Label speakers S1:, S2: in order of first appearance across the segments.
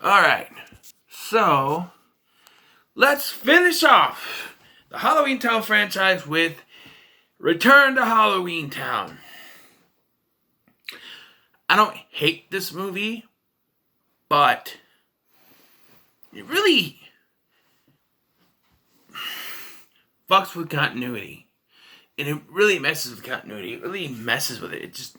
S1: Alright, so let's finish off the Halloweentown franchise with Return to Halloweentown. I don't hate this movie, but it really fucks with continuity. And it really messes with continuity. It really messes with it. It just...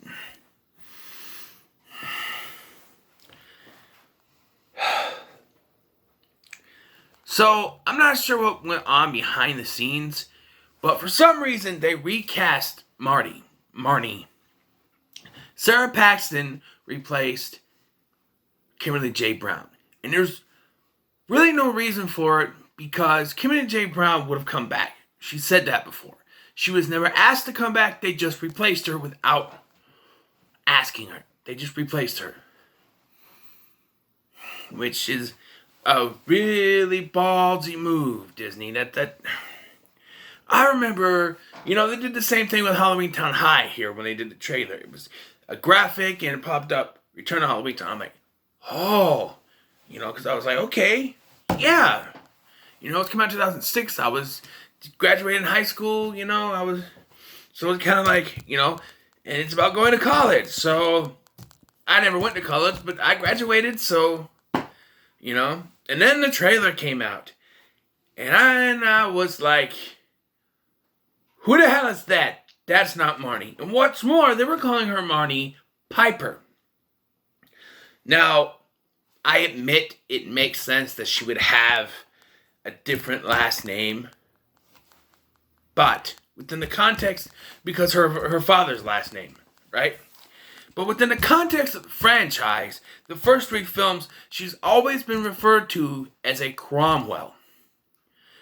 S1: So, I'm not sure what went on behind the scenes, but for some reason they recast Marnie. Sarah Paxton replaced Kimberly J. Brown. And there's really no reason for it because Kimberly J. Brown would have come back. She said that before. She was never asked to come back. They just replaced her without asking her. They just replaced her. Which is a really ballsy move, Disney. I remember, they did the same thing with Halloweentown High here when they did the trailer. It was a graphic and it popped up, Return to Halloweentown. I'm like, oh, because I was like, okay, yeah. It's come out in 2006. I was graduating high school, so it's kind of like, and it's about going to college. So I never went to college, but I graduated, so, and then the trailer came out. And I was like, who the hell is that? That's not Marnie. And what's more, they were calling her Marnie Piper. Now, I admit it makes sense that she would have a different last name. But within the context, because her father's last name, right? But within the context of the franchise, the first 3 films, she's always been referred to as a Cromwell.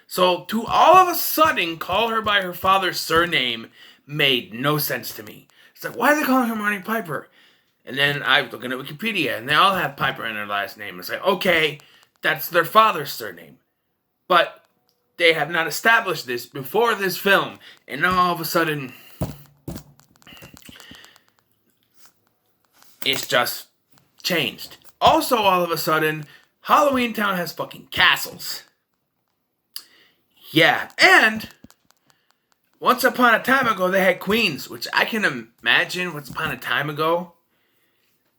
S1: So to all of a sudden call her by her father's surname made no sense to me. It's like, why are they calling her Marnie Piper? And then I was looking at Wikipedia, and they all have Piper in their last name. It's like, okay, that's their father's surname. But they have not established this before this film. And now all of a sudden, it's just changed. Also, all of a sudden, Halloweentown has fucking castles. Yeah, and once upon a time ago, they had queens, which I can imagine once upon a time ago,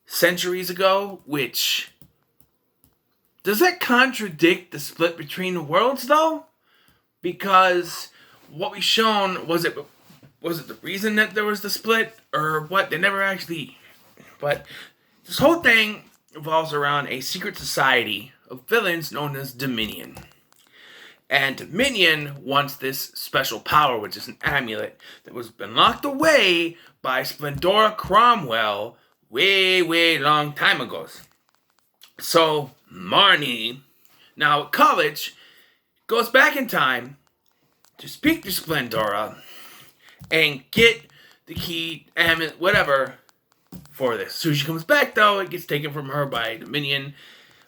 S1: centuries ago, which... Does that contradict the split between the worlds, though? Because what we shown, was it the reason that there was the split? Or what? They never actually... But this whole thing revolves around a secret society of villains known as Dominion. And Dominion wants this special power, which is an amulet that was been locked away by Splendora Cromwell way, way long time ago. So Marnie, now at college, goes back in time to speak to Splendora and get the key, amulet, whatever, for this. So she comes back, though, it gets taken from her by Dominion.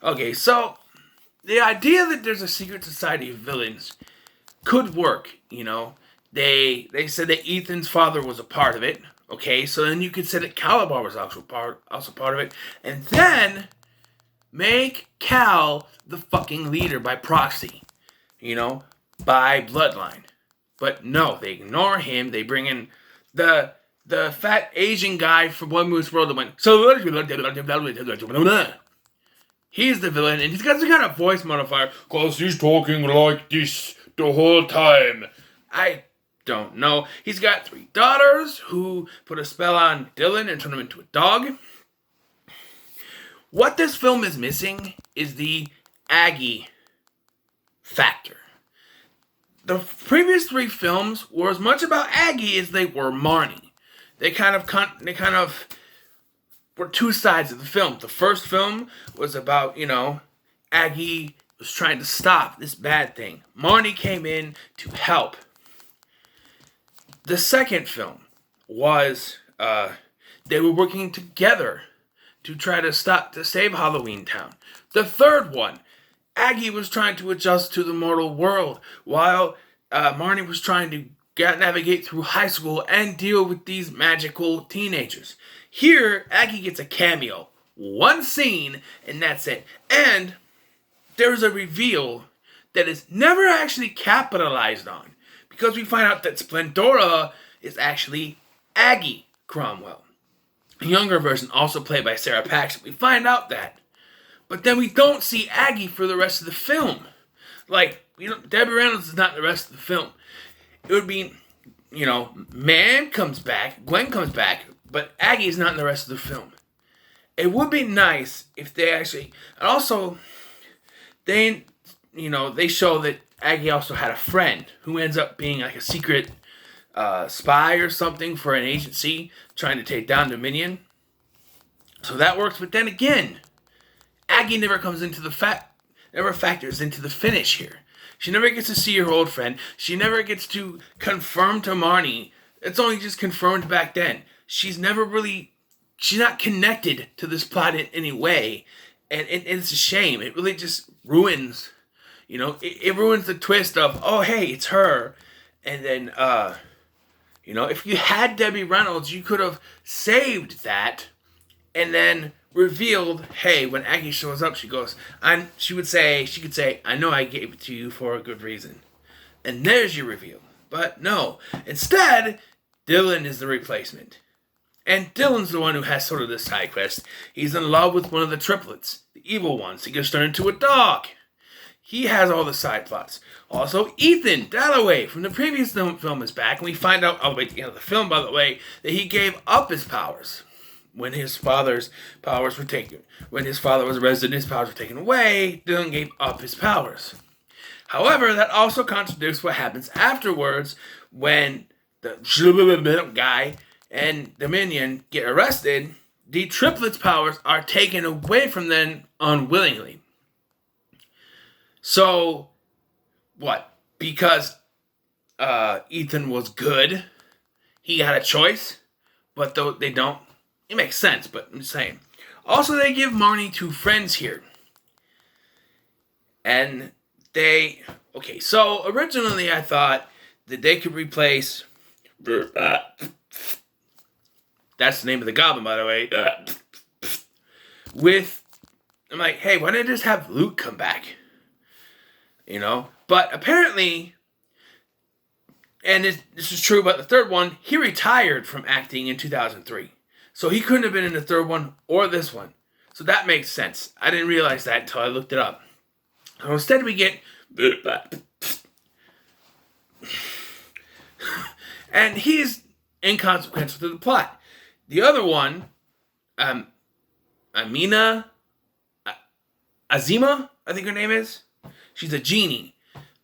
S1: Okay, so the idea that there's a secret society of villains could work, They said that Ethan's father was a part of it. Okay, so then you could say that Calabar was also part of it. And then make Cal the fucking leader by proxy. By bloodline. But no, they ignore him. They bring in the fat Asian guy from Boy Moose World that went, so he's the villain, and he's got some kind of voice modifier, cause he's talking like this the whole time. I don't know. He's got 3 daughters who put a spell on Dylan and turn him into a dog. What this film is missing is the Aggie factor. The previous 3 films were as much about Aggie as they were Marnie. They kind of were 2 sides of the film. The first film was about, Aggie was trying to stop this bad thing. Marnie came in to help. The second film was, they were working together to try to save Halloweentown. The third one, Aggie was trying to adjust to the mortal world, while Marnie was trying to navigate through high school and deal with these magical teenagers. Here, Aggie gets a cameo. one scene, and that's it. And there's a reveal that is never actually capitalized on, because we find out that Splendora is actually Aggie Cromwell. A younger version, also played by Sarah Paxton. We find out that. But then we don't see Aggie for the rest of the film. Like, Debbie Reynolds is not in the rest of the film. It would be, Man comes back, Gwen comes back, but Aggie is not in the rest of the film. It would be nice if they actually, and also, they show that Aggie also had a friend who ends up being like a secret spy or something for an agency trying to take down Dominion. So that works, but then again, Aggie never comes into never factors into the finish here. She never gets to see her old friend. She never gets to confirm to Marnie. It's only just confirmed back then. She's not connected to this plot in any way. And it's a shame. It really just ruins, it ruins the twist of, oh, hey, it's her. And then, if you had Debbie Reynolds, you could have saved that and then revealed, hey, when Aggie shows up, she could say, I know I gave it to you for a good reason. And there's your reveal. But no. Instead, Dylan is the replacement. And Dylan's the one who has sort of this side quest. He's in love with one of the triplets, the evil ones. He gets turned into a dog. He has all the side plots. Also, Ethan Dalloway from the previous film is back. And we find out all the way at the end of the film, by the way, that he gave up his powers. When his father's powers were taken. When his father was arrested and his powers were taken away, Dylan gave up his powers. However, that also contradicts what happens afterwards when the guy and Dominion get arrested. The triplets' powers are taken away from them unwillingly. So, what? Because Ethan was good, he had a choice, but though they don't. It makes sense, but I'm just saying. Also, they give Marnie two friends here. And so originally I thought that they could replace, that's the name of the goblin, by the way, I'm like, hey, why didn't I just have Luke come back? But apparently, and this is true about the third one, he retired from acting in 2003. So he couldn't have been in the third one or this one. So that makes sense. I didn't realize that until I looked it up. So instead we get... and he's inconsequential to the plot. The other one, Azima, I think her name is. She's a genie.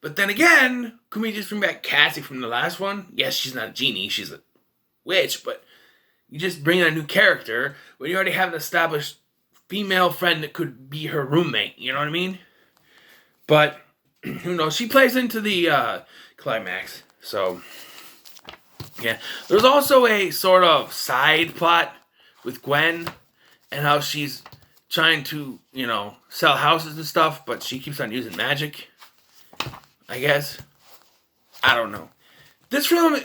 S1: But then again, can we just bring back Cassie from the last one? Yes, she's not a genie. She's a witch, but... You just bring in a new character when you already have an established female friend that could be her roommate. You know what I mean? But, who knows? She plays into the climax. So, yeah. There's also a sort of side plot with Gwen and how she's trying to, sell houses and stuff, but she keeps on using magic, I guess. I don't know. This film...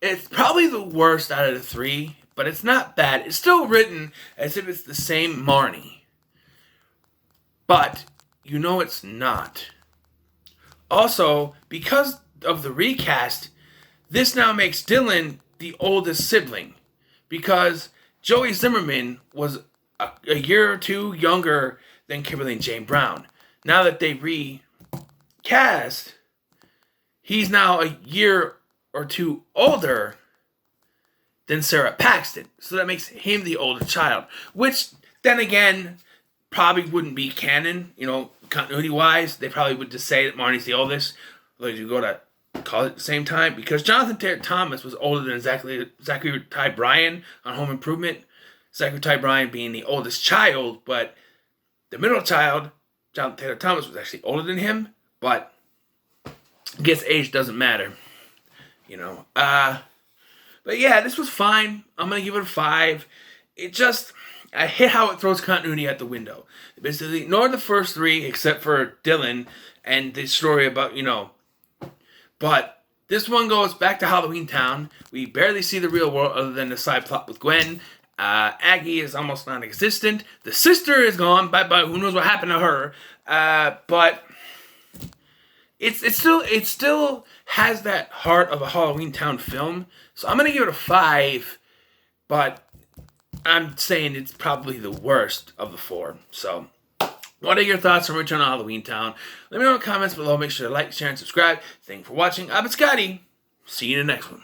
S1: It's probably the worst out of the three, but it's not bad. It's still written as if it's the same Marnie. But, it's not. Also, because of the recast, this now makes Dylan the oldest sibling. Because Joey Zimmerman was a year or two younger than Kimberly and Jane Brown. Now that they recast, he's now a year or two older than Sarah Paxton. So that makes him the older child. Which, then again, probably wouldn't be canon, continuity-wise. They probably would just say that Marnie's the oldest. Like, you go to college at the same time. Because Jonathan Taylor Thomas was older than Zachary Ty Bryan on Home Improvement. Zachary Ty Bryan being the oldest child, but the middle child, Jonathan Taylor Thomas, was actually older than him. But I guess age doesn't matter. But yeah, this was fine. I'm going to give it a 5. I hate how it throws continuity out the window. They basically ignored the first 3 except for Dylan and the story about, But this one goes back to Halloweentown. We barely see the real world other than the side plot with Gwen Aggie is almost non-existent. The sister is gone. Bye. Who knows what happened to her? But it still has that heart of a Halloweentown film. So I'm gonna give it a 5. But I'm saying it's probably the worst of the 4. So, what are your thoughts on Return to Halloweentown? Let me know in the comments below. Make sure to like, share, and subscribe. Thank you for watching. I've been Scotty. See you in the next one.